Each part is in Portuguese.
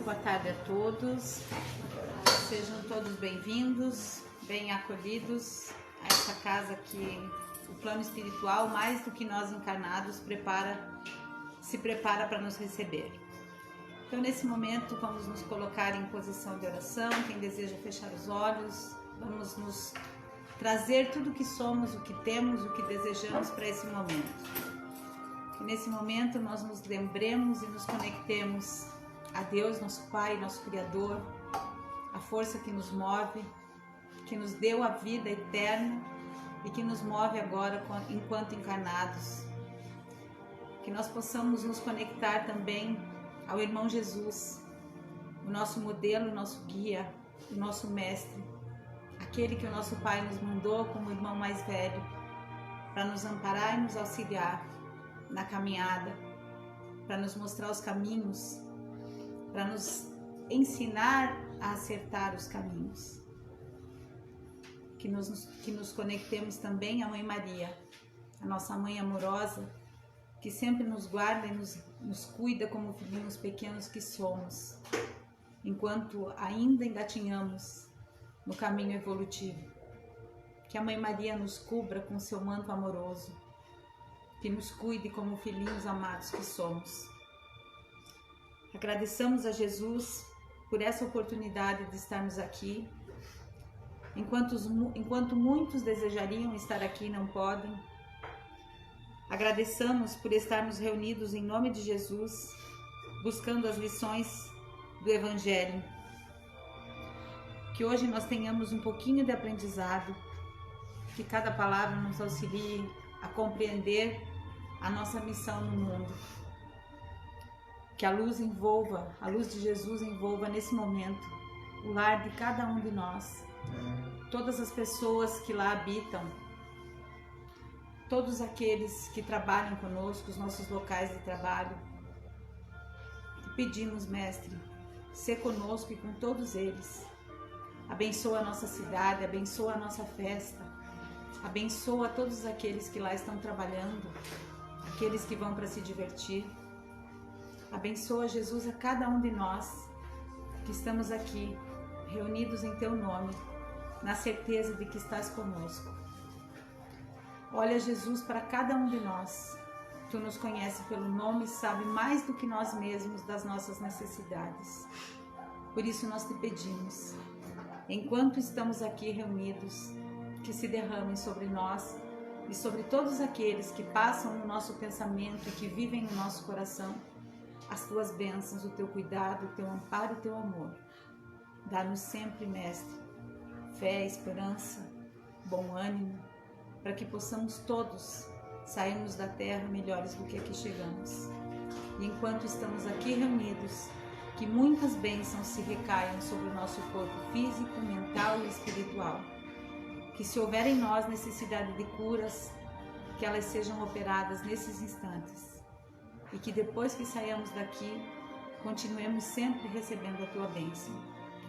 boa tarde a todos. Sejam todos bem-vindos, bem acolhidos a essa casa que o plano espiritual, mais do que nós encarnados, se prepara para nos receber. Então, nesse momento, vamos nos colocar em posição de oração. Quem deseja fechar os olhos, vamos nos trazer tudo o que somos, o que temos, o que desejamos para esse momento. Que nesse momento nós nos lembremos e nos conectemos a Deus, nosso Pai, nosso Criador, a força que nos move, que nos deu a vida eterna e que nos move agora enquanto encarnados. Que nós possamos nos conectar também ao irmão Jesus, o nosso modelo, o nosso guia, o nosso mestre, aquele que o nosso Pai nos mandou como irmão mais velho, para nos amparar e nos auxiliar na caminhada, para nos mostrar os caminhos, para nos ensinar a acertar os caminhos. Que nos conectemos também à Mãe Maria, a nossa mãe amorosa, que sempre nos guarda e nos cuida como filhinhos pequenos que somos, enquanto ainda engatinhamos no caminho evolutivo. Que a Mãe Maria nos cubra com seu manto amoroso, que nos cuide como filhinhos amados que somos. Agradeçamos a Jesus por essa oportunidade de estarmos aqui, enquanto muitos desejariam estar aqui e não podem. Agradeçamos por estarmos reunidos em nome de Jesus, buscando as lições do Evangelho. Que hoje nós tenhamos um pouquinho de aprendizado, que cada palavra nos auxilie a compreender a nossa missão no mundo. Que a luz de Jesus envolva nesse momento o lar de cada um de nós, todas as pessoas que lá habitam, todos aqueles que trabalham conosco, os nossos locais de trabalho. Pedimos, Mestre, sê conosco e com todos eles. Abençoa a nossa cidade, abençoa a nossa festa, abençoa todos aqueles que lá estão trabalhando, aqueles que vão para se divertir. Abençoa, Jesus, a cada um de nós que estamos aqui, reunidos em Teu nome, na certeza de que estás conosco. Olha, Jesus, para cada um de nós. Tu nos conheces pelo nome e sabe mais do que nós mesmos das nossas necessidades. Por isso nós te pedimos, enquanto estamos aqui reunidos, que se derramem sobre nós e sobre todos aqueles que passam no nosso pensamento e que vivem no nosso coração, as Tuas bênçãos, o Teu cuidado, o Teu amparo e o Teu amor. Dá-nos sempre, Mestre, fé, esperança, bom ânimo, para que possamos todos sairmos da terra melhores do que aqui chegamos. E enquanto estamos aqui reunidos, que muitas bênçãos se recaiam sobre o nosso corpo físico, mental e espiritual. Que se houver em nós necessidade de curas, que elas sejam operadas nesses instantes. E que depois que saiamos daqui, continuemos sempre recebendo a Tua bênção.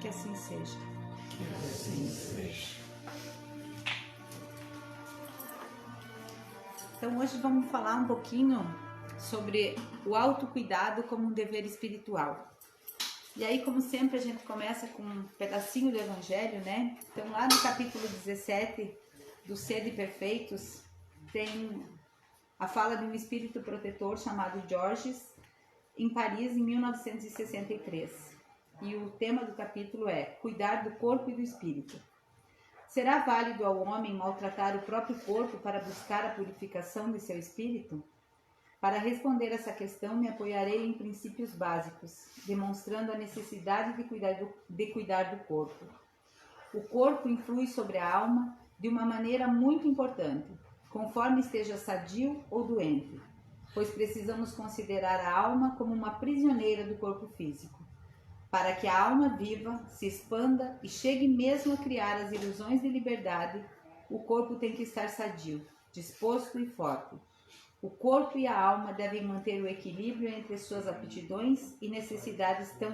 Que assim seja. Que assim seja. Então hoje vamos falar um pouquinho sobre o autocuidado como um dever espiritual. E aí, como sempre, a gente começa com um pedacinho do Evangelho, né? Então lá no capítulo 17 do Sede Perfeitos, tem a fala de um espírito protetor chamado Georges, em Paris, em 1963. E o tema do capítulo é Cuidar do Corpo e do Espírito. Será válido ao homem maltratar o próprio corpo para buscar a purificação de seu espírito? Para responder essa questão, me apoiarei em princípios básicos, demonstrando a necessidade de cuidar do corpo. O corpo influi sobre a alma de uma maneira muito importante, conforme esteja sadio ou doente, pois precisamos considerar a alma como uma prisioneira do corpo físico. Para que a alma viva, se expanda e chegue mesmo a criar as ilusões de liberdade, o corpo tem que estar sadio, disposto e forte. O corpo e a alma devem manter o equilíbrio entre suas aptidões e necessidades tão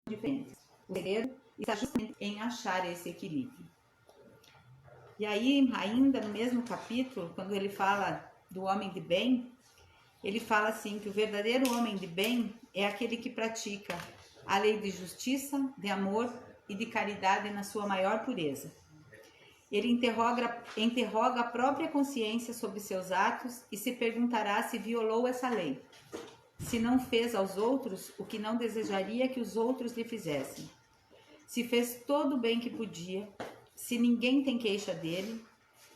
diferentes. O segredo está justamente em achar esse equilíbrio. E aí, ainda no mesmo capítulo, quando ele fala do homem de bem, ele fala assim que o verdadeiro homem de bem é aquele que pratica a lei de justiça, de amor e de caridade na sua maior pureza. Ele interroga a própria consciência sobre seus atos e se perguntará se violou essa lei, se não fez aos outros o que não desejaria que os outros lhe fizessem, se fez todo o bem que podia, se ninguém tem queixa dele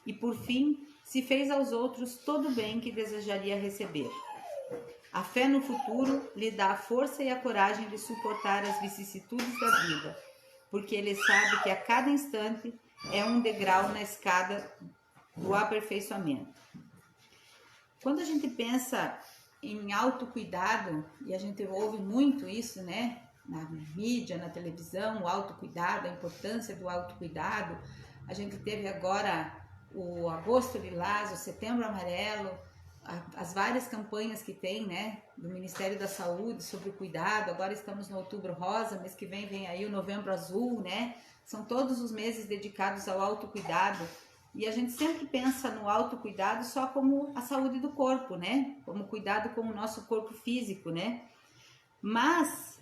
e, por fim, se fez aos outros todo o bem que desejaria receber. A fé no futuro lhe dá a força e a coragem de suportar as vicissitudes da vida, porque ele sabe que a cada instante é um degrau na escada do aperfeiçoamento. Quando a gente pensa em autocuidado, e a gente ouve muito isso, né? Na mídia, na televisão, o autocuidado, a importância do autocuidado. A gente teve agora o Agosto Lilás, o Setembro Amarelo, as várias campanhas que tem, né, do Ministério da Saúde sobre o cuidado. Agora estamos no Outubro Rosa, mês que vem aí o Novembro Azul, né? São todos os meses dedicados ao autocuidado. E a gente sempre pensa no autocuidado só como a saúde do corpo, né? Como cuidado com o nosso corpo físico, né? Mas,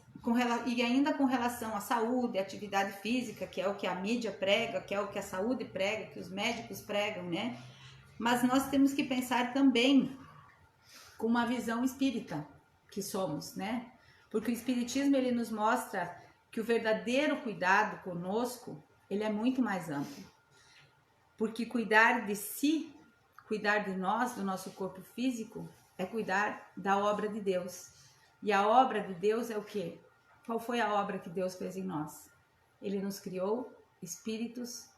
e ainda com relação à saúde, à atividade física, que é o que a mídia prega, que é o que a saúde prega, que os médicos pregam, né? Mas nós temos que pensar também com uma visão espírita que somos, né? Porque o espiritismo, ele nos mostra que o verdadeiro cuidado conosco, ele é muito mais amplo. Porque cuidar de si, cuidar de nós, do nosso corpo físico, é cuidar da obra de Deus. E a obra de Deus é o quê? Qual foi a obra que Deus fez em nós? Ele nos criou espíritos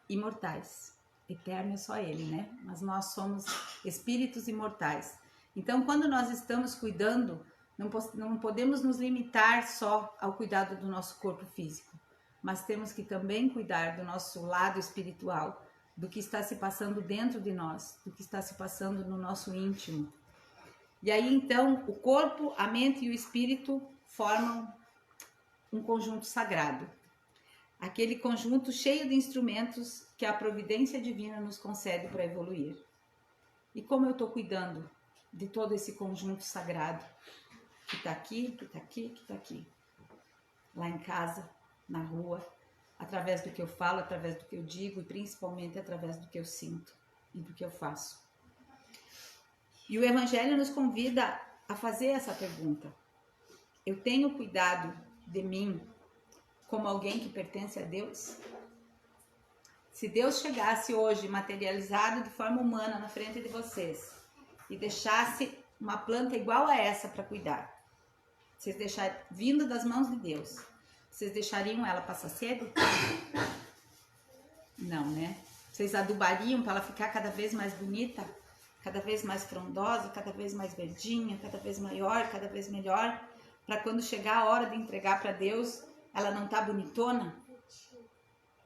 imortais. Eterno é só Ele, né? Mas nós somos espíritos imortais. Então, quando nós estamos cuidando, não podemos nos limitar só ao cuidado do nosso corpo físico, mas temos que também cuidar do nosso lado espiritual, do que está se passando dentro de nós, do que está se passando no nosso íntimo. E aí, então, o corpo, a mente e o espírito formam um conjunto sagrado. Aquele conjunto cheio de instrumentos que a providência divina nos concede para evoluir. E como eu estou cuidando de todo esse conjunto sagrado que está aqui, que está aqui, que está aqui, lá em casa, na rua, através do que eu falo, através do que eu digo e principalmente através do que eu sinto e do que eu faço. E o Evangelho nos convida a fazer essa pergunta. Eu tenho cuidado de mim como alguém que pertence a Deus? Se Deus chegasse hoje materializado de forma humana na frente de vocês e deixasse uma planta igual a essa para cuidar, vocês deixarem vindo das mãos de Deus, vocês deixariam ela passar sede? Não, né? Vocês adubariam para ela ficar cada vez mais bonita, cada vez mais frondosa, cada vez mais verdinha, cada vez maior, cada vez melhor, para quando chegar a hora de entregar para Deus, ela não tá bonitona?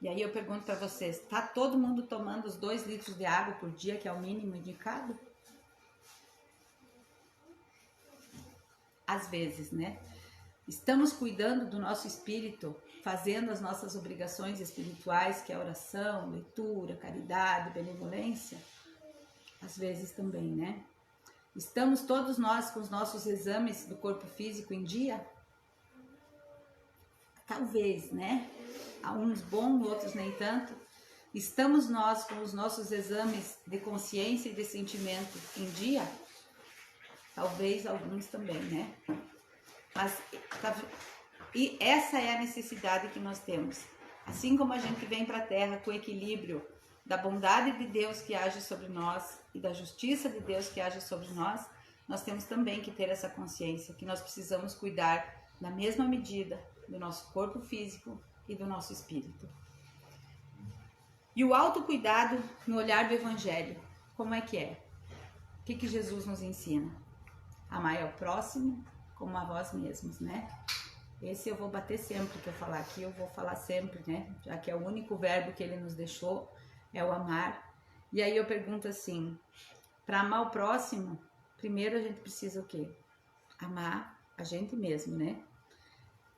E aí eu pergunto para vocês, tá todo mundo tomando os 2 litros de água por dia, que é o mínimo indicado? Às vezes, né? Estamos cuidando do nosso espírito, fazendo as nossas obrigações espirituais, que é oração, leitura, caridade, benevolência? Às vezes também, né? Estamos todos nós com os nossos exames do corpo físico em dia? Talvez, né? Há uns bons, outros nem tanto. Estamos nós com os nossos exames de consciência e de sentimento em dia? Talvez alguns também, né? Mas, e essa é a necessidade que nós temos. Assim como a gente vem para a Terra com o equilíbrio da bondade de Deus que age sobre nós e da justiça de Deus que age sobre nós, nós temos também que ter essa consciência que nós precisamos cuidar na mesma medida do nosso corpo físico e do nosso espírito. E o autocuidado no olhar do Evangelho, como é que é? O que Jesus nos ensina? Amar ao próximo como a vós mesmos, né? Esse eu vou bater sempre que eu falar aqui, eu vou falar sempre, né? Já que é o único verbo que ele nos deixou, é o amar. E aí eu pergunto assim, para amar o próximo, primeiro a gente precisa o quê? Amar a gente mesmo, né?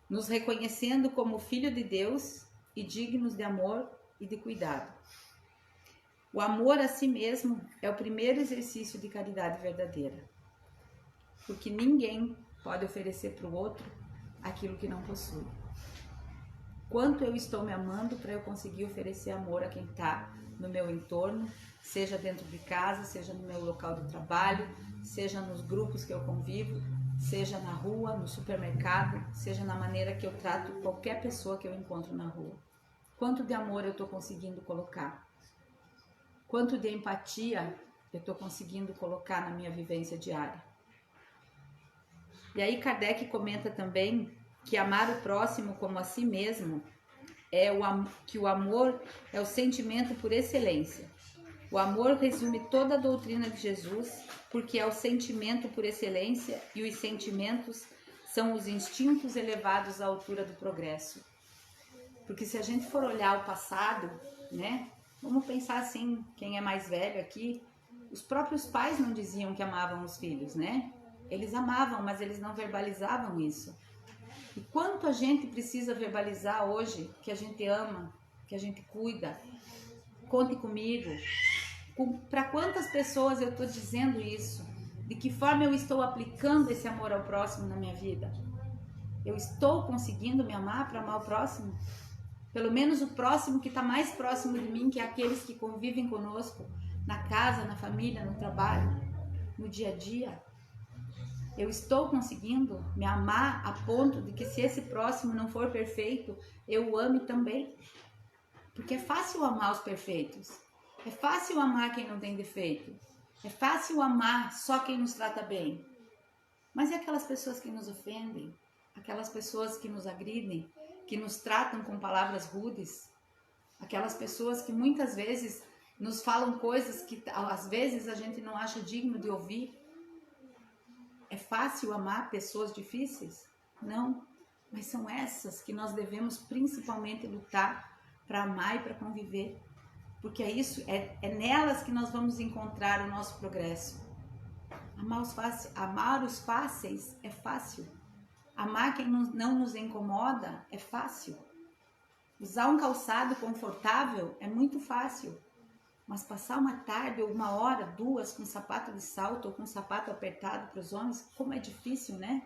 Nos reconhecendo como filho de Deus e dignos de amor e de cuidado. O amor a si mesmo é o primeiro exercício de caridade verdadeira. porque ninguém pode oferecer para o outro aquilo que não possui. Quanto eu estou me amando para eu conseguir oferecer amor a quem está no meu entorno, seja dentro de casa, seja no meu local de trabalho, seja nos grupos que eu convivo, seja na rua, no supermercado, seja na maneira que eu trato qualquer pessoa que eu encontro na rua. Quanto de amor eu estou conseguindo colocar? Quanto de empatia eu estou conseguindo colocar na minha vivência diária? E aí Kardec comenta também que amar o próximo como a si mesmo que o amor é o sentimento por excelência. O amor resume toda a doutrina de Jesus, porque é o sentimento por excelência e os sentimentos são os instintos elevados à altura do progresso. Porque se a gente for olhar o passado, né? Vamos pensar assim, quem é mais velho aqui, os próprios pais não diziam que amavam os filhos, né? Eles amavam, mas eles não verbalizavam isso. E quanto a gente precisa verbalizar hoje que a gente ama, que a gente cuida? Conte comigo. Para quantas pessoas eu estou dizendo isso? De que forma eu estou aplicando esse amor ao próximo na minha vida? Eu estou conseguindo me amar para amar o próximo? Pelo menos o próximo que está mais próximo de mim, que é aqueles que convivem conosco, na casa, na família, no trabalho, no dia a dia. Eu estou conseguindo me amar a ponto de que se esse próximo não for perfeito, eu o ame também. Porque é fácil amar os perfeitos. É fácil amar quem não tem defeito. É fácil amar só quem nos trata bem. Mas e aquelas pessoas que nos ofendem? Aquelas pessoas que nos agridem? Que nos tratam com palavras rudes? Aquelas pessoas que muitas vezes nos falam coisas que às vezes a gente não acha digno de ouvir? É fácil amar pessoas difíceis? Não. Mas são essas que nós devemos principalmente lutar para amar e para conviver. Porque é nelas que nós vamos encontrar o nosso progresso. Amar os fáceis é fácil. Amar quem não nos incomoda é fácil. Usar um calçado confortável é muito fácil. Mas passar uma tarde ou uma hora, duas, com sapato de salto ou com sapato apertado para os homens, como é difícil, né?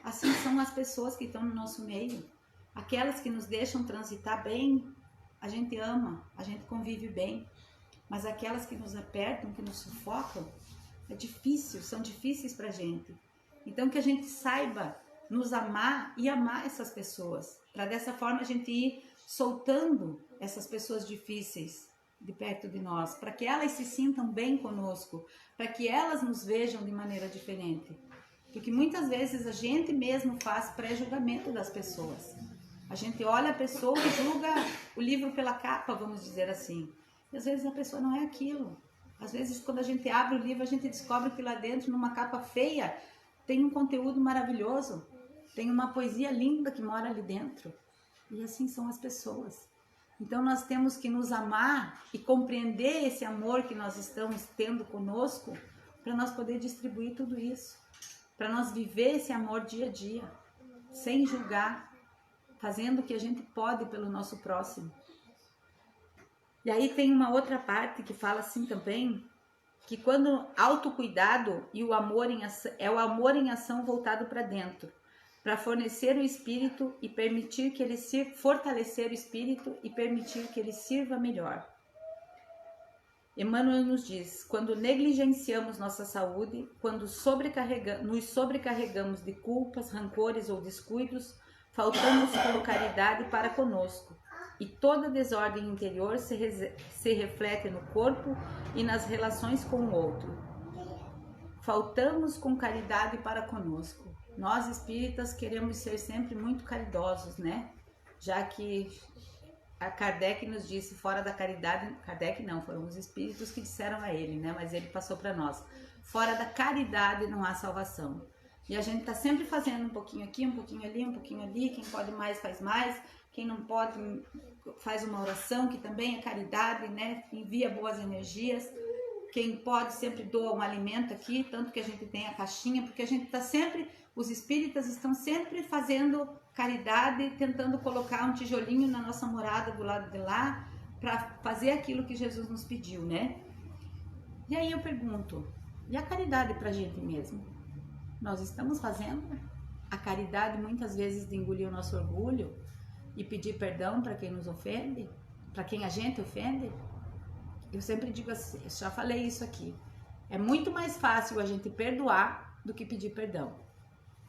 Assim são as pessoas que estão no nosso meio. Aquelas que nos deixam transitar bem, a gente ama, a gente convive bem. Mas aquelas que nos apertam, que nos sufocam, é difícil, são difíceis para a gente. Então que a gente saiba nos amar e amar essas pessoas. Para dessa forma a gente ir soltando essas pessoas difíceis de perto de nós, para que elas se sintam bem conosco, para que elas nos vejam de maneira diferente. Porque muitas vezes a gente mesmo faz pré-julgamento das pessoas. A gente olha a pessoa e julga o livro pela capa, vamos dizer assim. E às vezes a pessoa não é aquilo. Às vezes quando a gente abre o livro, a gente descobre que lá dentro, numa capa feia, tem um conteúdo maravilhoso. Tem uma poesia linda que mora ali dentro. E assim são as pessoas. Então nós temos que nos amar e compreender esse amor que nós estamos tendo conosco para nós poder distribuir tudo isso. Para nós viver esse amor dia a dia, sem julgar, fazendo o que a gente pode pelo nosso próximo. E aí tem uma outra parte que fala assim também, que quando autocuidado e o amor é o amor em ação voltado para dentro, para fornecer o espírito e permitir que ele fortalecer o espírito e permitir que ele sirva melhor. Emmanuel nos diz: quando negligenciamos nossa saúde, quando nos sobrecarregamos de culpas, rancores ou descuidos, faltamos com caridade para conosco, e toda desordem interior se reflete no corpo e nas relações com o outro. Faltamos com caridade para conosco. Nós espíritas queremos ser sempre muito caridosos, né? Já que a Kardec nos disse, fora da caridade, Kardec não, foram os espíritos que disseram a ele, né? Mas ele passou para nós. Fora da caridade não há salvação. E a gente tá sempre fazendo um pouquinho aqui, um pouquinho ali, um pouquinho ali. Quem pode mais, faz mais. Quem não pode, faz uma oração, que também é caridade, né? Envia boas energias. Quem pode sempre doa um alimento aqui, tanto que a gente tem a caixinha, porque a gente tá sempre, os espíritas estão sempre fazendo caridade, tentando colocar um tijolinho na nossa morada do lado de lá, para fazer aquilo que Jesus nos pediu, né? E aí eu pergunto, e a caridade pra gente mesmo? nós estamos fazendo a caridade muitas vezes de engolir o nosso orgulho e pedir perdão para quem nos ofende, para quem a gente ofende? Eu sempre digo assim, eu já falei isso aqui, é muito mais fácil a gente perdoar do que pedir perdão.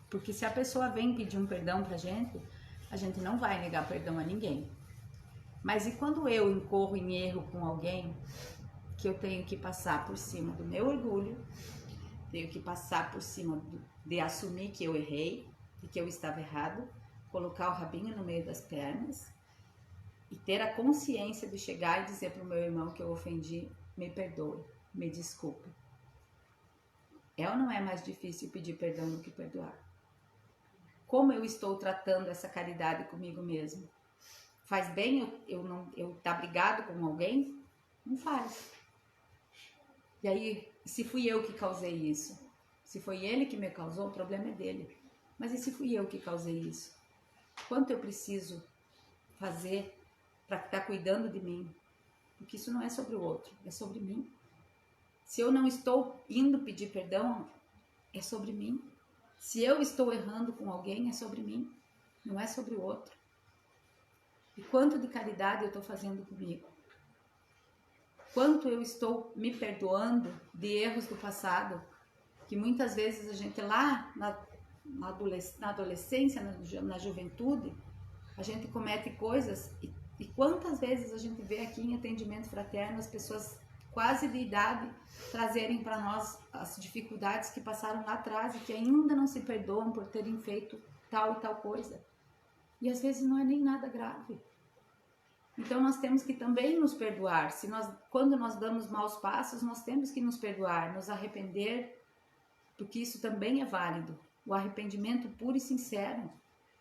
Porque se a pessoa vem pedir um perdão pra gente, a gente não vai negar perdão a ninguém. Mas e quando eu incorro em erro com alguém, que eu tenho que passar por cima do meu orgulho, tenho que passar por cima de assumir que eu errei e que eu estava errado, colocar o rabinho no meio das pernas e ter a consciência de chegar e dizer para o meu irmão que eu ofendi, me perdoe, me desculpe. É ou não é mais difícil pedir perdão do que perdoar? Como eu estou tratando essa caridade comigo mesmo? Faz bem eu estar brigado com alguém? Não faz. E aí, se fui eu que causei isso? Se foi ele que me causou, o problema é dele. Mas e se fui eu que causei isso? Quanto eu preciso fazer para estar cuidando de mim? Porque isso não é sobre o outro, é sobre mim. Se eu não estou indo pedir perdão, é sobre mim. Se eu estou errando com alguém, é sobre mim, não é sobre o outro. E quanto de caridade eu estou fazendo comigo? Quanto eu estou me perdoando de erros do passado, que muitas vezes a gente lá na adolescência, na juventude, a gente comete coisas e quantas vezes a gente vê aqui em atendimento fraterno as pessoas quase de idade trazerem para nós as dificuldades que passaram lá atrás e que ainda não se perdoam por terem feito tal e tal coisa. E às vezes não é nem nada grave. Então nós temos que também nos perdoar. Quando nós damos maus passos, nós temos que nos perdoar, nos arrepender, porque isso também é válido. O arrependimento puro e sincero.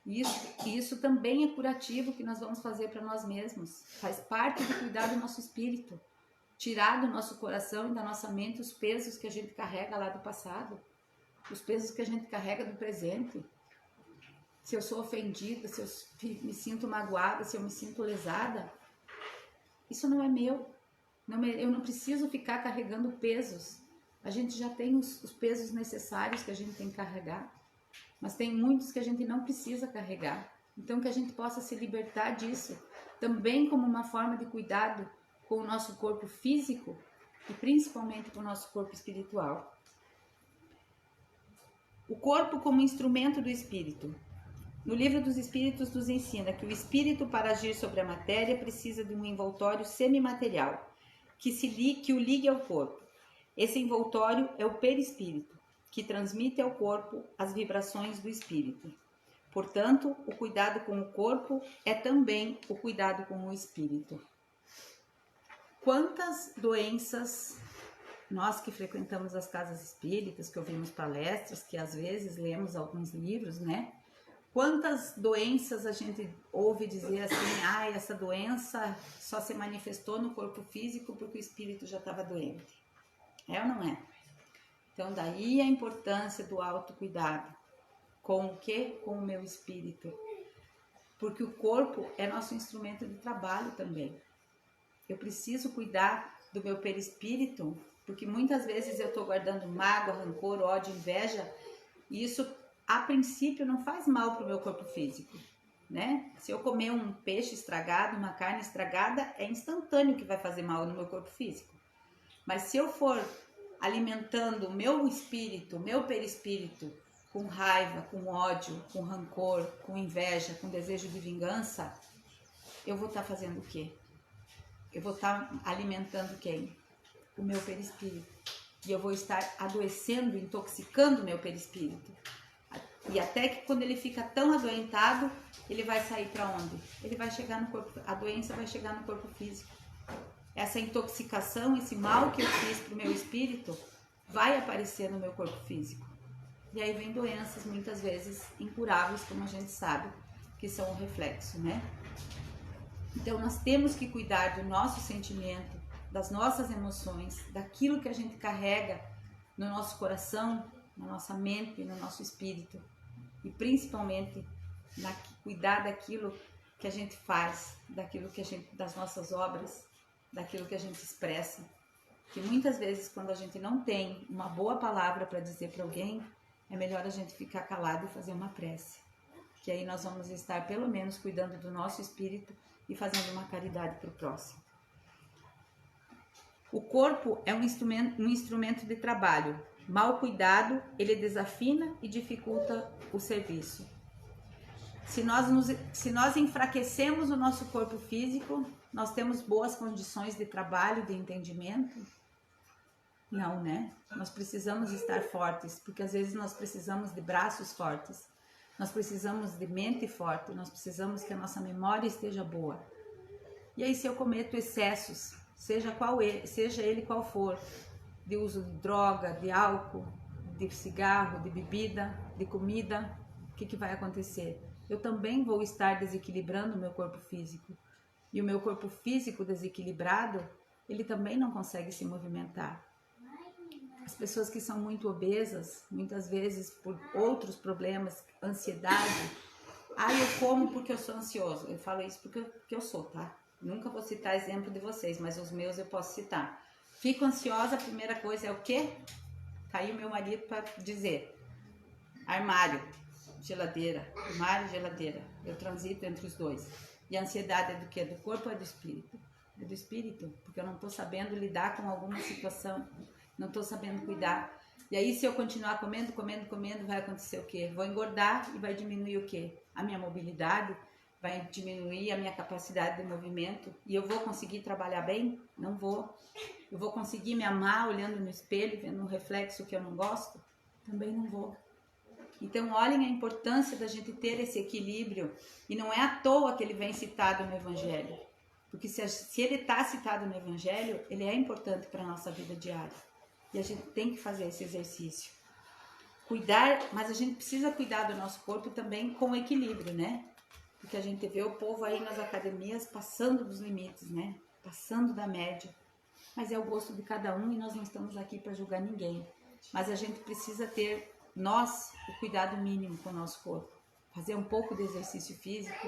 E isso também é curativo que nós vamos fazer para nós mesmos. Faz parte de cuidar do nosso espírito. Tirar do nosso coração e da nossa mente os pesos que a gente carrega lá do passado. Os pesos que a gente carrega do presente. Se eu sou ofendida, se eu me sinto magoada, se eu me sinto lesada, isso não é meu. Eu não preciso ficar carregando pesos. A gente já tem os pesos necessários que a gente tem que carregar, mas tem muitos que a gente não precisa carregar. Então que a gente possa se libertar disso, também como uma forma de cuidado com o nosso corpo físico e principalmente com o nosso corpo espiritual. O corpo como instrumento do espírito. No Livro dos Espíritos nos ensina que o espírito, para agir sobre a matéria, precisa de um envoltório semimaterial, que o ligue ao corpo. Esse envoltório é o perispírito, que transmite ao corpo as vibrações do espírito. Portanto, o cuidado com o corpo é também o cuidado com o espírito. Quantas doenças, nós que frequentamos as casas espíritas, que ouvimos palestras, que às vezes lemos alguns livros, né? Quantas doenças a gente ouve dizer assim, essa doença só se manifestou no corpo físico porque o espírito já estava doente. É ou não é? Então daí a importância do autocuidado. Com o quê? Com o meu espírito. Porque o corpo é nosso instrumento de trabalho também. Eu preciso cuidar do meu perispírito, porque muitas vezes eu estou guardando mágoa, rancor, ódio, inveja, e isso a princípio não faz mal para o meu corpo físico, né? Se eu comer um peixe estragado, uma carne estragada, é instantâneo que vai fazer mal no meu corpo físico. Mas se eu for alimentando o meu espírito, o meu perispírito, com raiva, com ódio, com rancor, com inveja, com desejo de vingança, eu vou estar fazendo o quê? Eu vou estar alimentando quem? O meu perispírito. E eu vou estar adoecendo, intoxicando o meu perispírito. E até que quando ele fica tão adoentado, ele vai sair para onde? Ele vai chegar no corpo, a doença vai chegar no corpo físico. Essa intoxicação, esse mal que eu fiz para o meu espírito, vai aparecer no meu corpo físico. E aí vem doenças, muitas vezes, incuráveis, como a gente sabe, que são um reflexo, né? Então nós temos que cuidar do nosso sentimento, das nossas emoções, daquilo que a gente carrega no nosso coração, na nossa mente, no nosso espírito. E principalmente cuidar daquilo que a gente faz, das nossas obras, daquilo que a gente expressa. Que muitas vezes quando a gente não tem uma boa palavra para dizer para alguém, é melhor a gente ficar calado e fazer uma prece. Que aí nós vamos estar pelo menos cuidando do nosso espírito e fazendo uma caridade para o próximo. O corpo é um instrumento de trabalho. Mal cuidado, ele desafina e dificulta o serviço. Se nós enfraquecemos o nosso corpo físico, nós temos boas condições de trabalho, de entendimento? Não, né? Nós precisamos estar fortes, porque às vezes nós precisamos de braços fortes, nós precisamos de mente forte, nós precisamos que a nossa memória esteja boa. E aí se eu cometo excessos, seja ele qual for, de uso de droga, de álcool, de cigarro, de bebida, de comida, o que vai acontecer? Eu também vou estar desequilibrando o meu corpo físico. E o meu corpo físico desequilibrado, ele também não consegue se movimentar. As pessoas que são muito obesas, muitas vezes por outros problemas, ansiedade. Eu como porque eu sou ansioso. Eu falo isso porque eu sou, tá? Nunca vou citar exemplo de vocês, mas os meus eu posso citar. Fico ansiosa, a primeira coisa é o quê? Caiu meu marido para dizer. Armário, geladeira. Armário, geladeira. Eu transito entre os dois. E a ansiedade é do quê? Do corpo ou é do espírito? É do espírito, porque eu não estou sabendo lidar com alguma situação. Não estou sabendo cuidar. E aí, se eu continuar comendo, vai acontecer o quê? Vou engordar e vai diminuir o quê? A minha mobilidade, vai diminuir a minha capacidade de movimento. E eu vou conseguir trabalhar bem? Não vou. Eu vou conseguir me amar olhando no espelho, vendo um reflexo que eu não gosto? Também não vou. Então, olhem a importância da gente ter esse equilíbrio. E não é à toa que ele vem citado no Evangelho. Porque se ele está citado no Evangelho, ele é importante para a nossa vida diária. E a gente tem que fazer esse exercício. Cuidar, mas a gente precisa cuidar do nosso corpo também com equilíbrio, né? Porque a gente vê o povo aí nas academias passando dos limites, né? Passando da média. Mas é o gosto de cada um e nós não estamos aqui para julgar ninguém. Mas a gente precisa ter, nós, o cuidado mínimo com o nosso corpo. Fazer um pouco de exercício físico,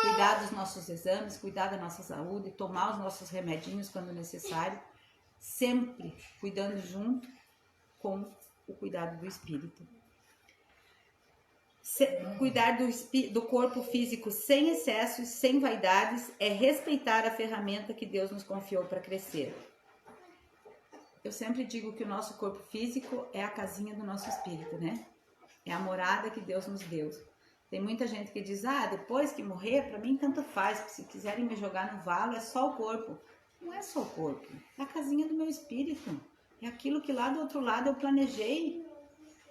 cuidar dos nossos exames, cuidar da nossa saúde, tomar os nossos remedinhos quando necessário. Sempre cuidando junto com o cuidado do espírito. Cuidar do corpo físico sem excessos, sem vaidades, é respeitar a ferramenta que Deus nos confiou para crescer. Eu sempre digo que o nosso corpo físico é a casinha do nosso espírito, né? É a morada que Deus nos deu. Tem muita gente que diz, depois que morrer, para mim tanto faz, se quiserem me jogar no valo, é só o corpo. Não é só o corpo, é a casinha do meu espírito. É aquilo que lá do outro lado eu planejei.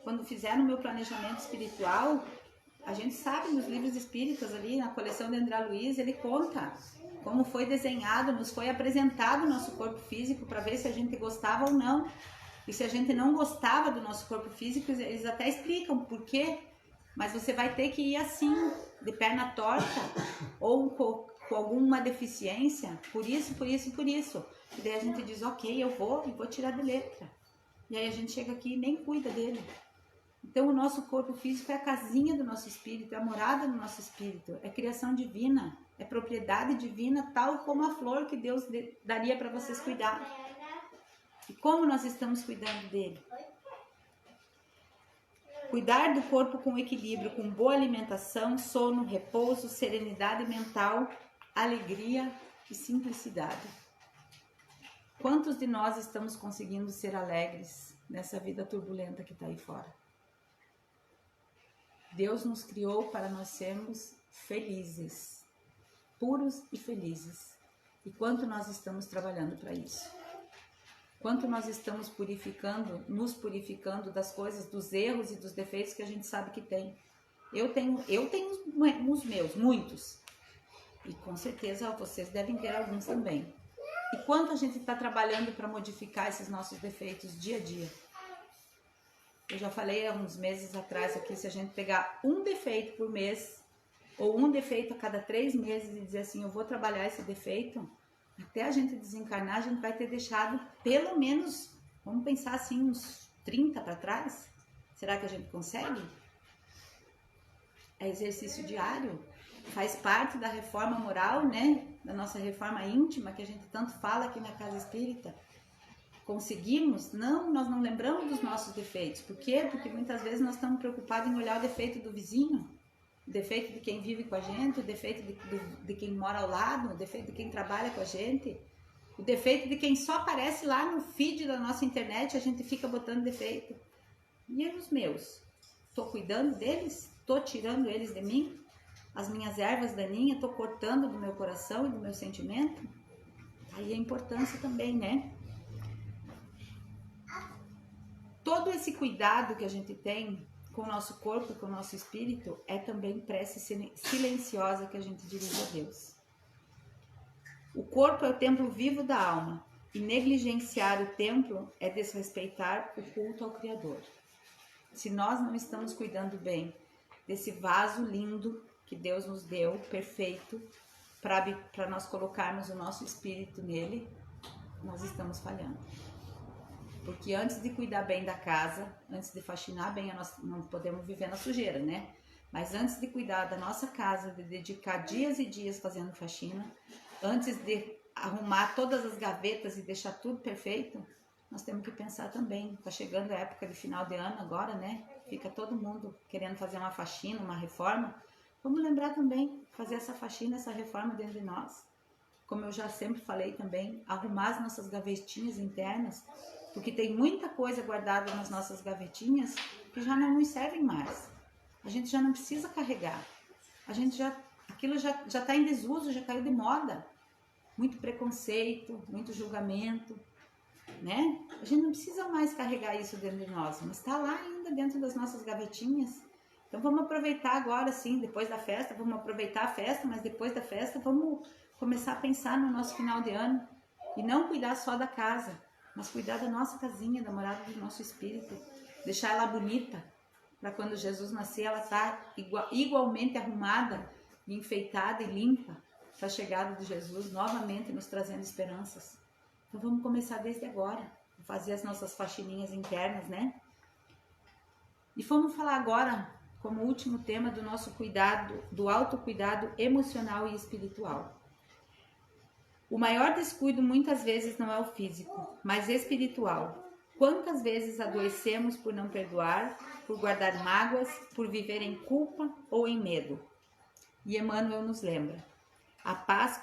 Quando fizeram o meu planejamento espiritual, a gente sabe nos livros espíritas ali, na coleção de André Luiz, ele conta como foi desenhado, nos foi apresentado o nosso corpo físico para ver se a gente gostava ou não. E se a gente não gostava do nosso corpo físico, eles até explicam por quê. Mas você vai ter que ir assim, de perna torta, ou com alguma deficiência, por isso. E daí a gente diz, ok, eu vou tirar de letra. E aí a gente chega aqui e nem cuida dele. Então o nosso corpo físico é a casinha do nosso espírito, é a morada do nosso espírito, é criação divina, é propriedade divina, tal como a flor que Deus daria para vocês cuidar. E como nós estamos cuidando dele? Cuidar do corpo com equilíbrio, com boa alimentação, sono, repouso, serenidade mental, alegria e simplicidade. Quantos de nós estamos conseguindo ser alegres nessa vida turbulenta que está aí fora? Deus nos criou para nós sermos felizes, puros e felizes. E quanto nós estamos trabalhando para isso? Quanto nós estamos nos purificando das coisas, dos erros e dos defeitos que a gente sabe que tem. Eu tenho os meus, muitos. E com certeza vocês devem ter alguns também. E quanto a gente está trabalhando para modificar esses nossos defeitos dia a dia? Eu já falei há uns meses atrás aqui, se a gente pegar um defeito por mês, ou um defeito a cada 3 meses e dizer assim, eu vou trabalhar esse defeito, até a gente desencarnar, a gente vai ter deixado pelo menos, vamos pensar assim, uns 30 para trás. Será que a gente consegue? É exercício diário, faz parte da reforma moral, né? Da nossa reforma íntima, que a gente tanto fala aqui na Casa Espírita. conseguimos, não, nós não lembramos dos nossos defeitos. Por quê? Porque muitas vezes nós estamos preocupados em olhar o defeito do vizinho, o defeito de quem vive com a gente, o defeito de quem mora ao lado, o defeito de quem trabalha com a gente, o defeito de quem só aparece lá no feed da nossa internet, a gente fica botando defeito. E os meus? Estou cuidando deles? Estou tirando eles de mim? As minhas ervas daninhas, estou cortando do meu coração e do meu sentimento? Aí a importância também, né? Todo esse cuidado que a gente tem com o nosso corpo, com o nosso espírito, é também prece silenciosa que a gente dirige a Deus. O corpo é o templo vivo da alma, e negligenciar o templo é desrespeitar o culto ao Criador. Se nós não estamos cuidando bem desse vaso lindo que Deus nos deu, perfeito, para nós colocarmos o nosso espírito nele, nós estamos falhando. Porque antes de cuidar bem da casa, antes de faxinar bem, nós não podemos viver na sujeira, né? Mas antes de cuidar da nossa casa, de dedicar dias e dias fazendo faxina, antes de arrumar todas as gavetas e deixar tudo perfeito, nós temos que pensar também. Está chegando a época de final de ano agora, né? Fica todo mundo querendo fazer uma faxina, uma reforma. Vamos lembrar também, fazer essa faxina, essa reforma dentro de nós. Como eu já sempre falei também, arrumar as nossas gavetinhas internas, porque tem muita coisa guardada nas nossas gavetinhas que já não nos servem mais. A gente já não precisa carregar. Aquilo já está em desuso, já caiu de moda. Muito preconceito, muito julgamento, né? A gente não precisa mais carregar isso dentro de nós, mas está lá ainda dentro das nossas gavetinhas. Então vamos aproveitar agora, sim, depois da festa, vamos aproveitar a festa, mas depois da festa vamos começar a pensar no nosso final de ano e não cuidar só da casa, mas cuidar da nossa casinha, da morada do nosso espírito, deixar ela bonita, para quando Jesus nascer ela tá igualmente arrumada, enfeitada e limpa, para a chegada de Jesus novamente nos trazendo esperanças. Então vamos começar desde agora, fazer as nossas faxininhas internas, né? E vamos falar agora, como último tema, do nosso cuidado, do autocuidado emocional e espiritual. O maior descuido muitas vezes não é o físico, mas espiritual. Quantas vezes adoecemos por não perdoar, por guardar mágoas, por viver em culpa ou em medo? E Emmanuel nos lembra: a paz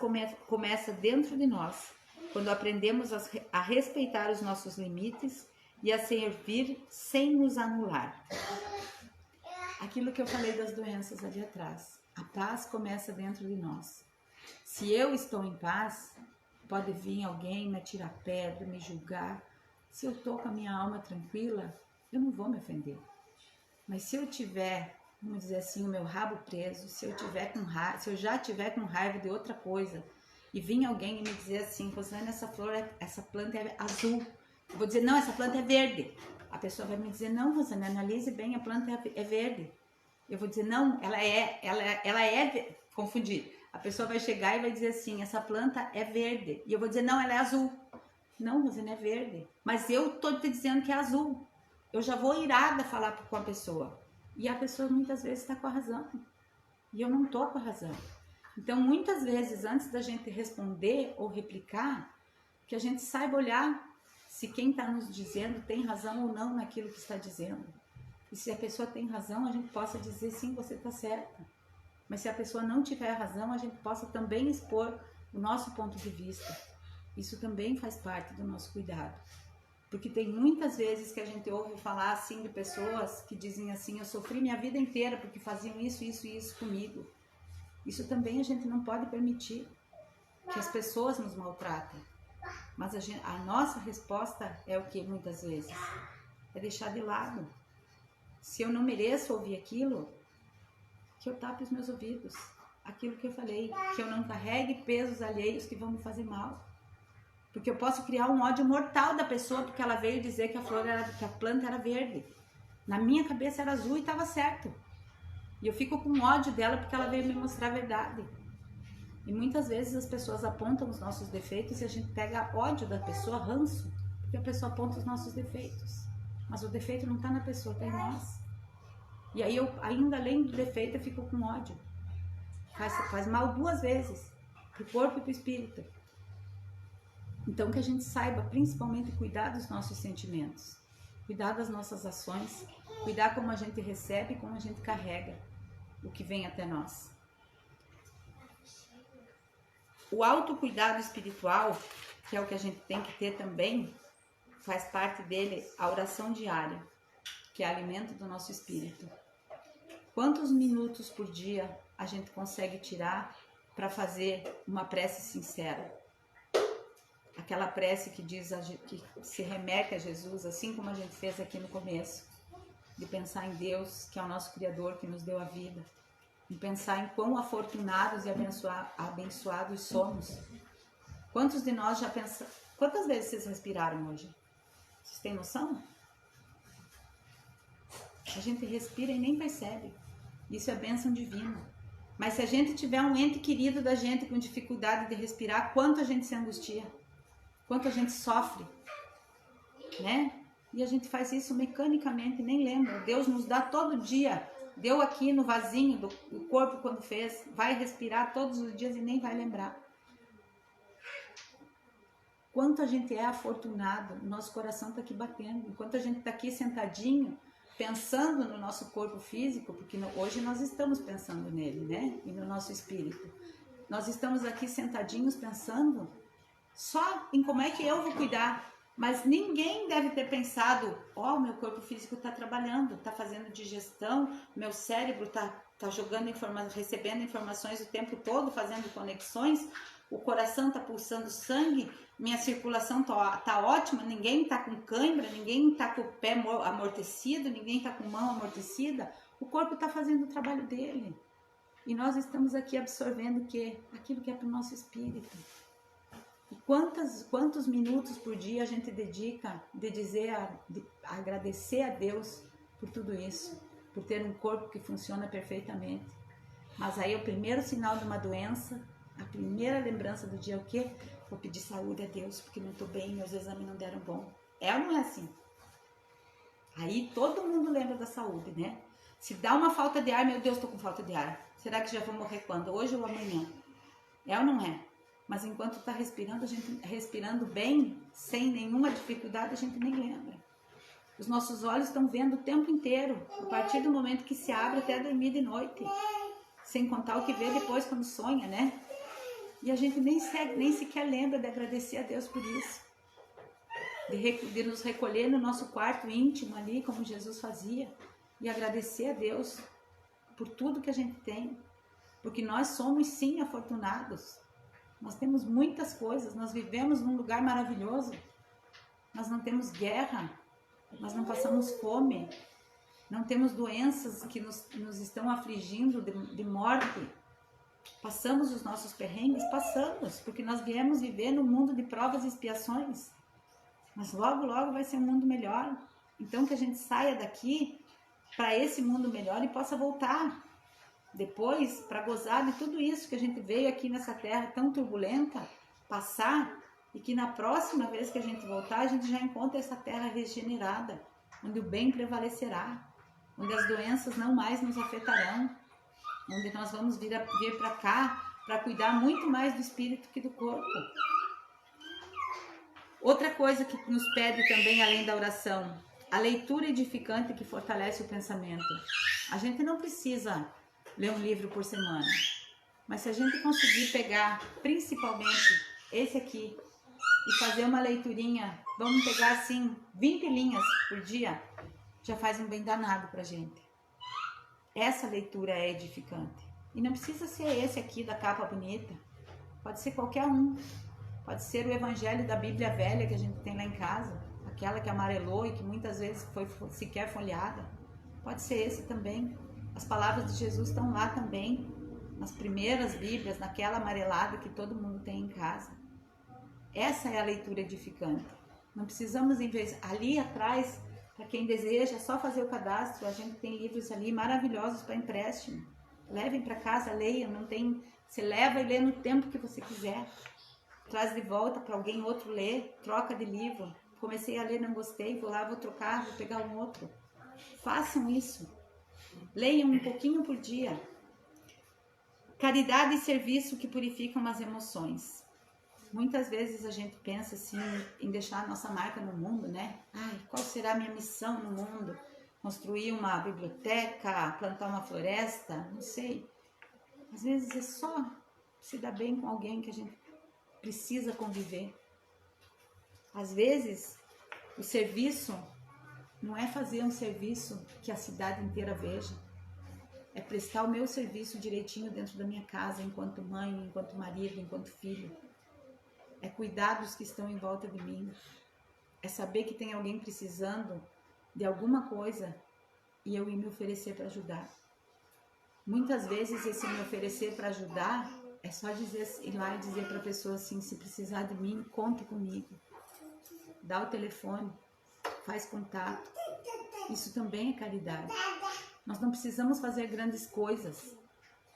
começa dentro de nós, quando aprendemos a respeitar os nossos limites e a servir sem nos anular. Aquilo que eu falei das doenças ali atrás. A paz começa dentro de nós. Se eu estou em paz, pode vir alguém me atirar pedra, me julgar. Se eu estou com a minha alma tranquila, eu não vou me ofender. Mas se eu tiver, vamos dizer assim, o meu rabo preso, se eu já tiver com raiva de outra coisa, e vir alguém e me dizer assim: Rosane, essa planta é azul. Eu vou dizer: não, essa planta é verde. A pessoa vai me dizer: não, Rosane, analise bem, a planta é verde. Eu vou dizer: não, ela é confundir. A pessoa vai chegar e vai dizer assim: essa planta é verde. E eu vou dizer: não, ela é azul. Não, Rosane, é verde. Mas eu tô te dizendo que é azul. Eu já vou irada falar com a pessoa. E a pessoa muitas vezes está com a razão. E eu não tô com a razão. Então, muitas vezes, antes da gente responder ou replicar, que a gente saiba olhar se quem está nos dizendo tem razão ou não naquilo que está dizendo. E se a pessoa tem razão, a gente possa dizer: sim, você está certa. Mas se a pessoa não tiver razão, a gente possa também expor o nosso ponto de vista. Isso também faz parte do nosso cuidado. Porque tem muitas vezes que a gente ouve falar assim de pessoas que dizem assim: eu sofri minha vida inteira porque faziam isso, isso e isso comigo. Isso também a gente não pode permitir, que as pessoas nos maltratem. Mas a nossa resposta é o que muitas vezes? É deixar de lado. Se eu não mereço ouvir aquilo, que eu tape os meus ouvidos. Aquilo que eu falei, que eu não carregue pesos alheios que vão me fazer mal. Porque eu posso criar um ódio mortal da pessoa porque ela veio dizer que a planta era verde. Na minha cabeça era azul e estava certo. E eu fico com ódio dela porque ela veio me mostrar a verdade. E muitas vezes as pessoas apontam os nossos defeitos e a gente pega ódio da pessoa, ranço, porque a pessoa aponta os nossos defeitos. Mas o defeito não está na pessoa, está em nós. E aí eu, ainda além do defeito, eu fico com ódio. Faz mal duas vezes, pro corpo e pro espírito. Então que a gente saiba principalmente cuidar dos nossos sentimentos, cuidar das nossas ações, cuidar como a gente recebe e como a gente carrega o que vem até nós. O autocuidado espiritual, que é o que a gente tem que ter também, faz parte dele a oração diária, que é alimento do nosso espírito. Quantos minutos por dia a gente consegue tirar para fazer uma prece sincera? Aquela prece que diz, que se remete a Jesus, assim como a gente fez aqui no começo, de pensar em Deus, que é o nosso Criador, que nos deu a vida, de pensar em quão afortunados e abençoados somos. Quantos de nós já pensaram? Quantas vezes vocês respiraram hoje? Vocês têm noção? A gente respira e nem percebe. Isso é bênção divina. Mas se a gente tiver um ente querido da gente com dificuldade de respirar, quanto a gente se angustia, quanto a gente sofre, né? E a gente faz isso mecanicamente, nem lembra. Deus nos dá todo dia. Deu aqui no vasinho do corpo quando fez. Vai respirar todos os dias e nem vai lembrar. Quanto a gente é afortunado, nosso coração está aqui batendo. Enquanto a gente está aqui sentadinho, pensando no nosso corpo físico, porque hoje nós estamos pensando nele, né? E no nosso espírito. Nós estamos aqui sentadinhos pensando só em como é que eu vou cuidar. Mas ninguém deve ter pensado, meu corpo físico está trabalhando, está fazendo digestão, meu cérebro está jogando recebendo informações o tempo todo, fazendo conexões, o coração está pulsando sangue, minha circulação tá ótima, ninguém está com cãibra, ninguém está com o pé amortecido, ninguém está com mão amortecida, o corpo está fazendo o trabalho dele. E nós estamos aqui absorvendo aquilo que é para o nosso espírito. E quantos minutos por dia a gente dedica de agradecer a Deus por tudo isso, por ter um corpo que funciona perfeitamente. Mas aí o primeiro sinal de uma doença, a primeira lembrança do dia é o quê? Vou pedir saúde a Deus, porque não estou bem, meus exames não deram bom. É ou não é assim? Aí todo mundo lembra da saúde, né? Se dá uma falta de ar, meu Deus, estou com falta de ar. Será que já vou morrer quando? Hoje ou amanhã? É ou não é? Mas enquanto está respirando, a gente respirando bem, sem nenhuma dificuldade, a gente nem lembra. Os nossos olhos estão vendo o tempo inteiro, a partir do momento que se abre até dormir de noite. Sem contar o que vê depois quando sonha, né? E a gente nem sequer lembra de agradecer a Deus por isso. De nos recolher no nosso quarto íntimo ali, como Jesus fazia. E agradecer a Deus por tudo que a gente tem. Porque nós somos sim afortunados. Nós temos muitas coisas, nós vivemos num lugar maravilhoso, nós não temos guerra, nós não passamos fome, não temos doenças que nos estão afligindo de morte. Passamos os nossos perrengues? Passamos, porque nós viemos viver num mundo de provas e expiações, mas logo, logo vai ser um mundo melhor. Então que a gente saia daqui para esse mundo melhor e possa voltar depois para gozar de tudo isso que a gente veio aqui nessa terra tão turbulenta, passar, e que na próxima vez que a gente voltar, a gente já encontra essa terra regenerada, onde o bem prevalecerá, onde as doenças não mais nos afetarão, onde nós vamos vir para cá para cuidar muito mais do espírito que do corpo. Outra coisa que nos pede também, além da oração, a leitura edificante que fortalece o pensamento. A gente não precisa ler um livro por semana, mas se a gente conseguir pegar principalmente esse aqui e fazer uma leiturinha, vamos pegar assim 20 linhas por dia, já faz um bem danado pra gente. Essa leitura é edificante, e não precisa ser esse aqui da capa bonita, pode ser qualquer um, pode ser o evangelho da Bíblia velha que a gente tem lá em casa, aquela que amarelou e que muitas vezes foi sequer folheada, pode ser esse também. As palavras de Jesus estão lá também, nas primeiras Bíblias, naquela amarelada que todo mundo tem em casa. Essa é a leitura edificante. Não precisamos, ali atrás, para quem deseja, só fazer o cadastro, a gente tem livros ali maravilhosos para empréstimo. Levem para casa, leiam, você leva e lê no tempo que você quiser. Traz de volta para alguém outro ler, troca de livro. Comecei a ler, não gostei, vou lá, vou trocar, vou pegar um outro. Façam isso. Leiam um pouquinho por dia. Caridade e serviço que purificam as emoções. Muitas vezes a gente pensa assim em deixar a nossa marca no mundo, né? Ai, qual será a minha missão no mundo? Construir uma biblioteca, plantar uma floresta, não sei. Às vezes é só se dar bem com alguém que a gente precisa conviver. Às vezes o serviço não é fazer um serviço que a cidade inteira veja. É prestar o meu serviço direitinho dentro da minha casa, enquanto mãe, enquanto marido, enquanto filho. É cuidar dos que estão em volta de mim. É saber que tem alguém precisando de alguma coisa e eu ir me oferecer para ajudar. Muitas vezes esse me oferecer para ajudar é só ir lá e dizer para a pessoa assim, se precisar de mim, conta comigo. Dá o telefone, faz contato. Isso também é caridade. Nós não precisamos fazer grandes coisas.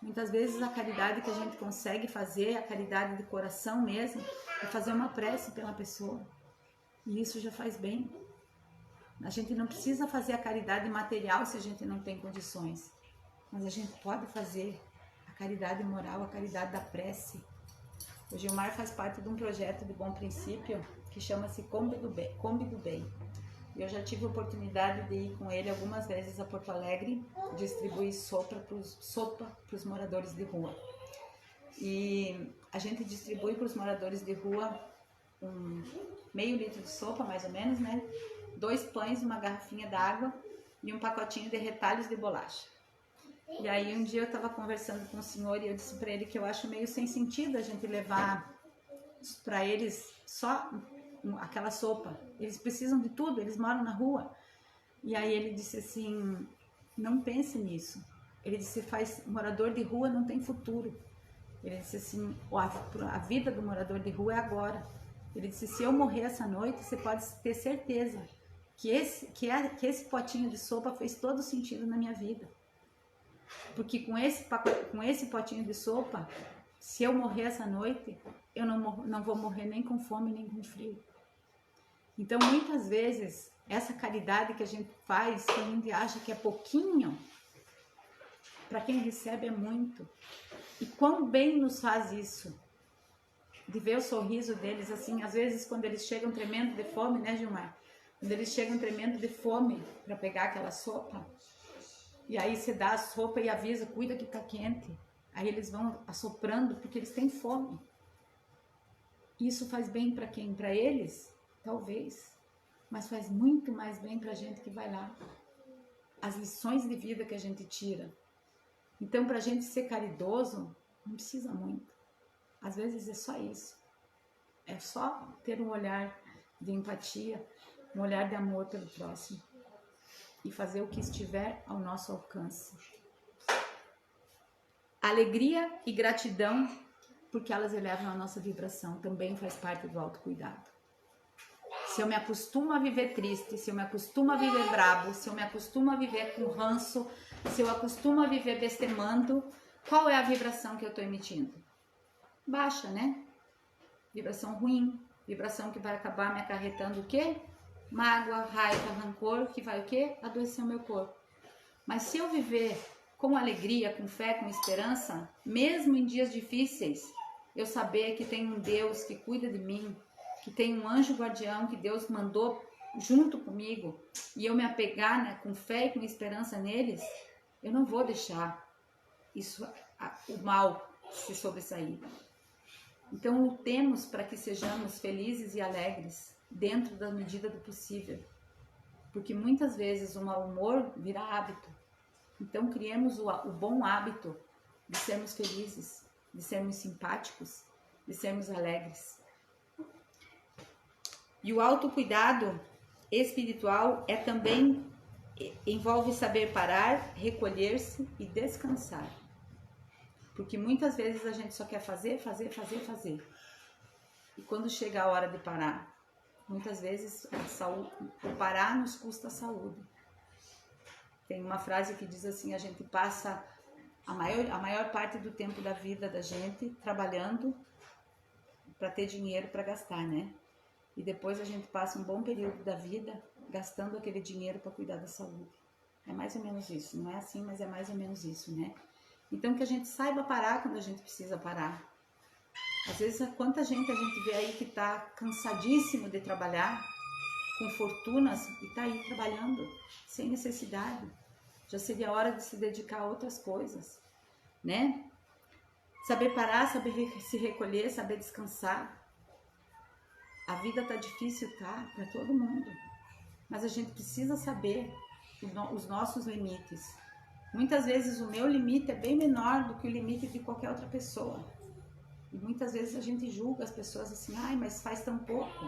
Muitas vezes a caridade que a gente consegue fazer, a caridade de coração mesmo, é fazer uma prece pela pessoa. E isso já faz bem. A gente não precisa fazer a caridade material se a gente não tem condições. Mas a gente pode fazer a caridade moral, a caridade da prece. O Gilmar faz parte de um projeto de Bom Princípio que chama-se Kombi do Bem. Eu já tive a oportunidade de ir com ele algumas vezes a Porto Alegre, distribuir sopa para os moradores de rua. E a gente distribui para os moradores de rua meio litro de sopa, mais ou menos, né? 2 pães, uma garrafinha d'água e um pacotinho de retalhos de bolacha. E aí um dia eu estava conversando com o senhor e eu disse para ele que eu acho meio sem sentido a gente levar para eles só aquela sopa. Eles precisam de tudo, eles moram na rua. E aí ele disse assim, não pense nisso. Ele disse, morador de rua não tem futuro. Ele disse assim, a vida do morador de rua é agora. Ele disse, se eu morrer essa noite, você pode ter certeza que esse potinho de sopa fez todo sentido na minha vida. Porque com esse potinho de sopa, se eu morrer essa noite, eu não vou morrer nem com fome, nem com frio. Então, muitas vezes, essa caridade que a gente faz, que a gente acha que é pouquinho, para quem recebe é muito. E quão bem nos faz isso, de ver o sorriso deles, assim, às vezes quando eles chegam tremendo de fome, né, Gilmar? Quando eles chegam tremendo de fome para pegar aquela sopa, e aí você dá a sopa e avisa, cuida que tá quente. Aí eles vão assoprando porque eles têm fome. Isso faz bem para quem? Para eles? Talvez. Mas faz muito mais bem para a gente que vai lá. As lições de vida que a gente tira. Então, para a gente ser caridoso, não precisa muito. Às vezes é só isso. É só ter um olhar de empatia, um olhar de amor pelo próximo. E fazer o que estiver ao nosso alcance. Alegria e gratidão, porque elas elevam a nossa vibração, também faz parte do autocuidado. Se eu me acostumo a viver triste, se eu me acostumo a viver brabo, se eu me acostumo a viver com ranço, se eu acostumo a viver bestemando, qual é a vibração que eu estou emitindo? Baixa, né? Vibração ruim, vibração que vai acabar me acarretando o quê? Mágoa, raiva, rancor, que vai o quê? Adoecer o meu corpo. Mas se eu viver com alegria, com fé, com esperança, mesmo em dias difíceis, eu saber que tem um Deus que cuida de mim, que tem um anjo guardião que Deus mandou junto comigo, e eu me apegar, né, com fé e com esperança neles, eu não vou deixar o mal se sobressair. Então lutemos para que sejamos felizes e alegres, dentro da medida do possível, porque muitas vezes o mau humor vira hábito. Então criemos o bom hábito de sermos felizes, de sermos simpáticos, de sermos alegres. E o autocuidado espiritual também envolve saber parar, recolher-se e descansar. Porque muitas vezes a gente só quer fazer. E quando chega a hora de parar, muitas vezes o parar nos custa a saúde. Tem uma frase que diz assim, a gente passa a maior parte do tempo da vida da gente trabalhando para ter dinheiro para gastar, né? E depois a gente passa um bom período da vida gastando aquele dinheiro para cuidar da saúde. É mais ou menos isso, não é assim, mas é mais ou menos isso, né? Então que a gente saiba parar quando a gente precisa parar. Às vezes, quanta gente a gente vê aí que está cansadíssimo de trabalhar, com fortunas, e está aí trabalhando sem necessidade. Já seria hora de se dedicar a outras coisas, né? Saber parar, saber se recolher, saber descansar. A vida tá difícil, tá? Para todo mundo. Mas a gente precisa saber os nossos limites. Muitas vezes o meu limite é bem menor do que o limite de qualquer outra pessoa. E muitas vezes a gente julga as pessoas assim, ai, mas faz tão pouco.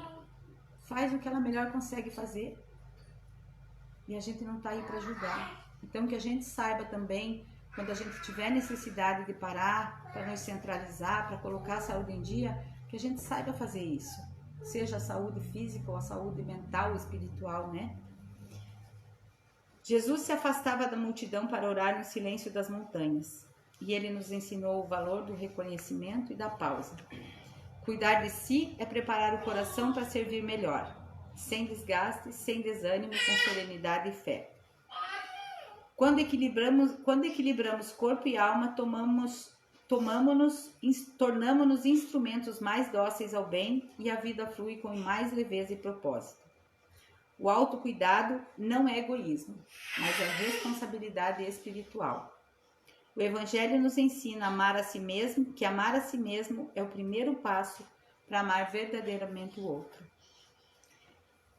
Faz o que ela melhor consegue fazer. E a gente não tá aí para julgar. Então que a gente saiba também, quando a gente tiver necessidade de parar, para nos centralizar, para colocar a saúde em dia, que a gente saiba fazer isso. Seja a saúde física ou a saúde mental ou espiritual, né? Jesus se afastava da multidão para orar no silêncio das montanhas. E ele nos ensinou o valor do reconhecimento e da pausa. Cuidar de si é preparar o coração para servir melhor, sem desgaste, sem desânimo, com serenidade e fé. Quando equilibramos corpo e alma, tornamo-nos instrumentos mais dóceis ao bem e a vida flui com mais leveza e propósito. O autocuidado não é egoísmo, mas é responsabilidade espiritual. O Evangelho nos ensina a amar a si mesmo, que amar a si mesmo é o primeiro passo para amar verdadeiramente o outro.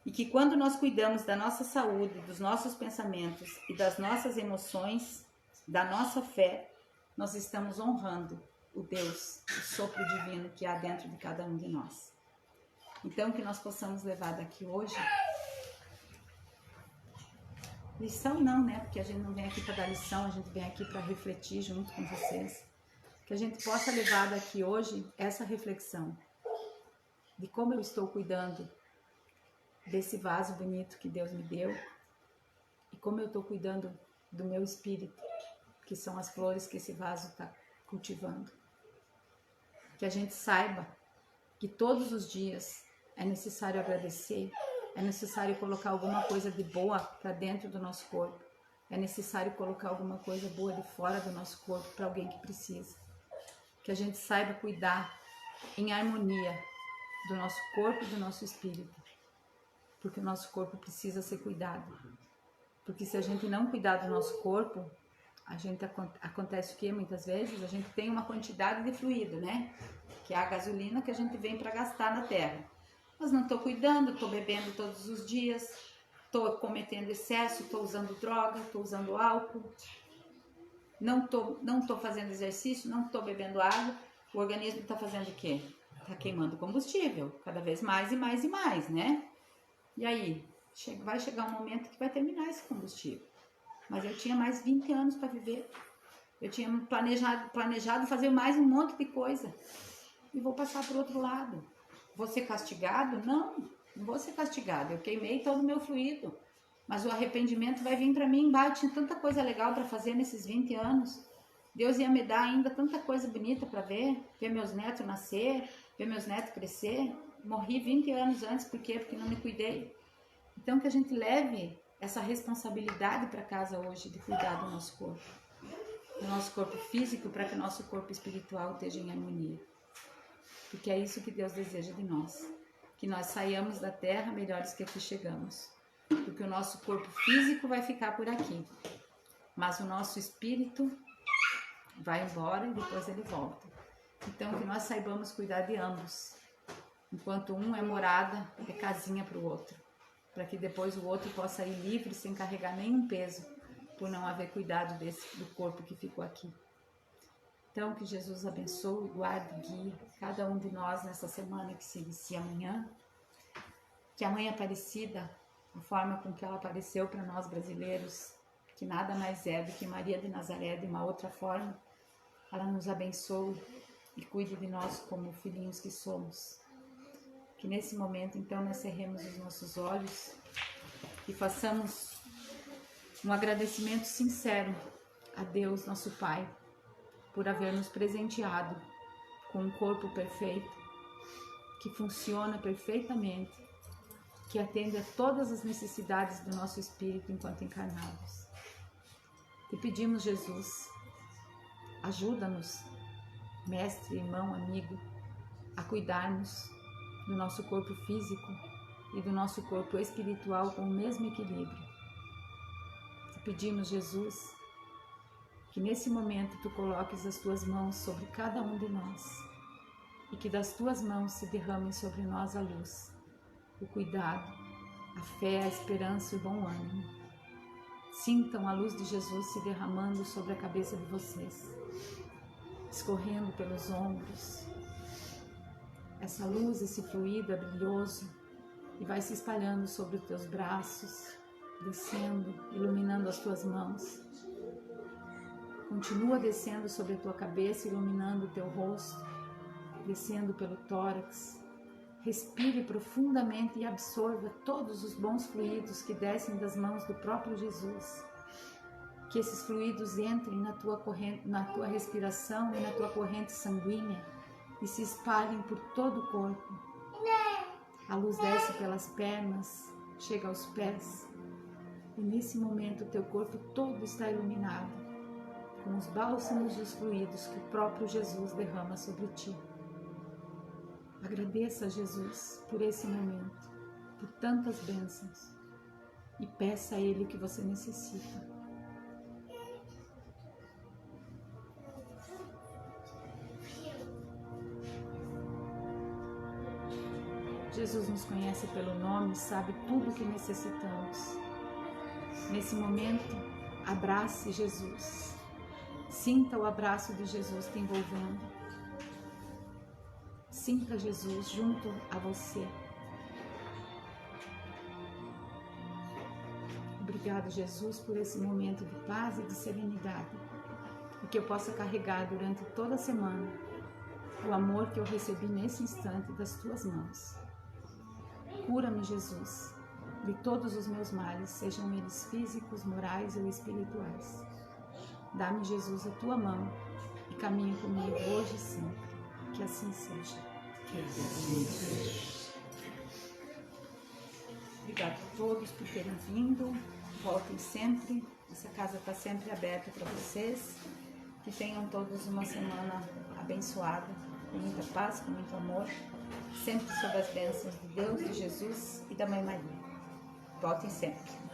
E que quando nós cuidamos da nossa saúde, dos nossos pensamentos e das nossas emoções, da nossa fé, nós estamos honrando o Deus, o sopro divino que há dentro de cada um de nós. Então, que nós possamos levar daqui hoje, lição não, né? Porque a gente não vem aqui para dar lição, a gente vem aqui para refletir junto com vocês. Que a gente possa levar daqui hoje essa reflexão de como eu estou cuidando desse vaso bonito que Deus me deu e como eu estou cuidando do meu espírito, que são as flores que esse vaso está cultivando. Que a gente saiba que todos os dias é necessário agradecer, é necessário colocar alguma coisa de boa para dentro do nosso corpo, é necessário colocar alguma coisa boa de fora do nosso corpo para alguém que precisa. Que a gente saiba cuidar em harmonia do nosso corpo e do nosso espírito, porque o nosso corpo precisa ser cuidado. Porque se a gente não cuidar do nosso corpo, acontece o que muitas vezes? A gente tem uma quantidade de fluido, né? Que é a gasolina que a gente vem para gastar na terra. Mas não estou cuidando, estou bebendo todos os dias, estou cometendo excesso, estou usando droga, estou usando álcool, não estou fazendo exercício, não estou bebendo água. O organismo está fazendo o quê? Está queimando combustível, cada vez mais e mais e mais, né? E aí, vai chegar um momento que vai terminar esse combustível. Mas eu tinha mais 20 anos para viver. Eu tinha planejado fazer mais um monte de coisa. E vou passar para o outro lado. Vou ser castigado? Não vou ser castigado. Eu queimei todo o meu fluido. Mas o arrependimento vai vir para mim. Tinha tanta coisa legal para fazer nesses 20 anos. Deus ia me dar ainda tanta coisa bonita para ver meus netos nascer, ver meus netos crescer. Morri 20 anos antes, por quê? Porque não me cuidei. Então que a gente leve essa responsabilidade para casa hoje de cuidar do nosso corpo físico, para que o nosso corpo espiritual esteja em harmonia. Porque é isso que Deus deseja de nós, que nós saiamos da terra melhores que aqui chegamos. Porque o nosso corpo físico vai ficar por aqui, mas o nosso espírito vai embora e depois ele volta. Então que nós saibamos cuidar de ambos. Enquanto um é morada, é casinha para o outro, para que depois o outro possa ir livre, sem carregar nenhum peso, por não haver cuidado do corpo que ficou aqui. Então, que Jesus abençoe, guarde e guie cada um de nós nessa semana que se inicia amanhã. Que a Mãe Aparecida, a forma com que ela apareceu para nós brasileiros, que nada mais é do que Maria de Nazaré de uma outra forma, ela nos abençoe e cuide de nós como filhinhos que somos. Que nesse momento, então, nós cerremos os nossos olhos e façamos um agradecimento sincero a Deus, nosso Pai, por haver nos presenteado com um corpo perfeito, que funciona perfeitamente, que atende a todas as necessidades do nosso espírito enquanto encarnados. Te pedimos, Jesus, ajuda-nos, mestre, irmão, amigo, a cuidarmos do nosso corpo físico e do nosso corpo espiritual com o mesmo equilíbrio. Te pedimos, Jesus, que nesse momento Tu coloques as Tuas mãos sobre cada um de nós e que das Tuas mãos se derramem sobre nós a luz, o cuidado, a fé, a esperança e o bom ânimo. Sintam a luz de Jesus se derramando sobre a cabeça de vocês, escorrendo pelos ombros. Essa luz, esse fluido é brilhoso e vai se espalhando sobre os teus braços, descendo, iluminando as tuas mãos. Continua descendo sobre a tua cabeça, iluminando o teu rosto, descendo pelo tórax. Respire profundamente e absorva todos os bons fluidos que descem das mãos do próprio Jesus. Que esses fluidos entrem na tua respiração e na tua corrente sanguínea e se espalhem por todo o corpo. A luz desce pelas pernas, chega aos pés. E nesse momento o teu corpo todo está iluminado com os bálsamos dos fluidos que o próprio Jesus derrama sobre ti. Agradeça a Jesus por esse momento, por tantas bênçãos, e peça a Ele o que você necessita. Jesus nos conhece pelo nome, sabe tudo o que necessitamos. Nesse momento, abrace Jesus. Sinta o abraço de Jesus te envolvendo. Sinta Jesus junto a você. Obrigado, Jesus, por esse momento de paz e de serenidade, e que eu possa carregar durante toda a semana o amor que eu recebi nesse instante das tuas mãos. Cura-me, Jesus, de todos os meus males, sejam eles físicos, morais ou espirituais. Dá-me, Jesus, a tua mão e caminha comigo hoje e sempre. Que assim seja. Que assim seja. Obrigada a todos por terem vindo. Voltem sempre. Essa casa está sempre aberta para vocês. Que tenham todos uma semana abençoada, com muita paz, com muito amor, sempre sob as bênçãos de Deus, de Jesus e da Mãe Maria. Voltem sempre.